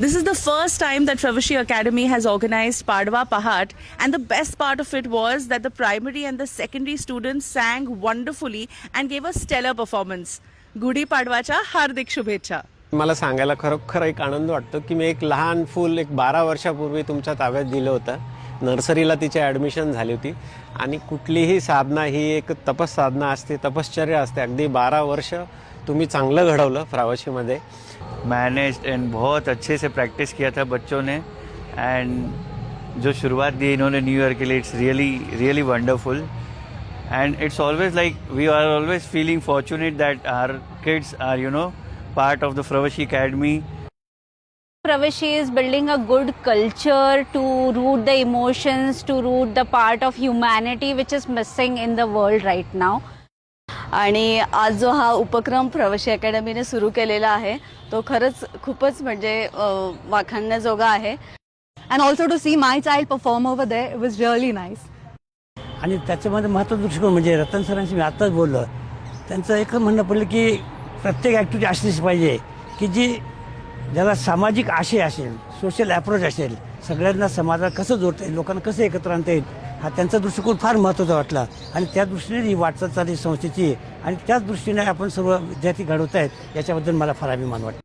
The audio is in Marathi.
This is the first time that Fravashi Academy has organized Padwa Pahat, and the best part of it was that the primary and the secondary students sang wonderfully and gave a stellar performance. Gudi Padwacha hardik shubhecha. मला सांगायला खरोखर एक आनंद वाटतो की मी एक लहान फूल एक 12 वर्षापूर्वी तुमच्या ताब्यात दिलं होतं. नर्सरीला तिची ॲडमिशन झाली होती आणि कुठलीही साधना ही एक तपस्साधना असते, तपश्चर्या असते. अगदी 12 वर्ष तुम्ही चांगलं घडवलं फ्रावशीमध्ये. मैनेज्ड एंड बहुत अच्छे से प्रैक्टिस किया था बच्चों ने. एंड जो शुरुआत दी इन्होंने न्यू ईयर के लिए, it's really wonderful. And it's always like we are always feeling fortunate that our kids are part of the Fravashi Academy. Fravashi is building a good culture to root the emotions, to root the part of humanity which is missing in the world right now. आणि आज जो हा उपक्रम प्रवाशी अकॅडमीने सुरू केलेला आहे तो खरंच खूपच म्हणजे वाखाणण्याजोगा आहे. And also to see my child perform over there, it was really nice. आणि त्याच्यामध्ये महत्त्वाचा दृष्टिकोन म्हणजे रतन सरांशी मी आत्ताच बोललो. त्यांचं एक म्हणणं पडलं की प्रत्येक ॲक्टिव्हिटी अशीच पाहिजे की जी ज्याला सामाजिक आशय असेल, सोशल ॲप्रोच असेल, सगळ्यांना समाजात कसं जोडता येईल, लोकांना कसं एकत्र आणता येईल, हा त्यांचा दृष्टिकोन फार महत्त्वाचा वाटला. आणि त्या दृष्टीने ही वाटचाल चालली संस्थेची आणि त्याच दृष्टीने आपण सर्व विद्यार्थी घडवत आहेत याच्याबद्दल मला फार अभिमान वाटतो.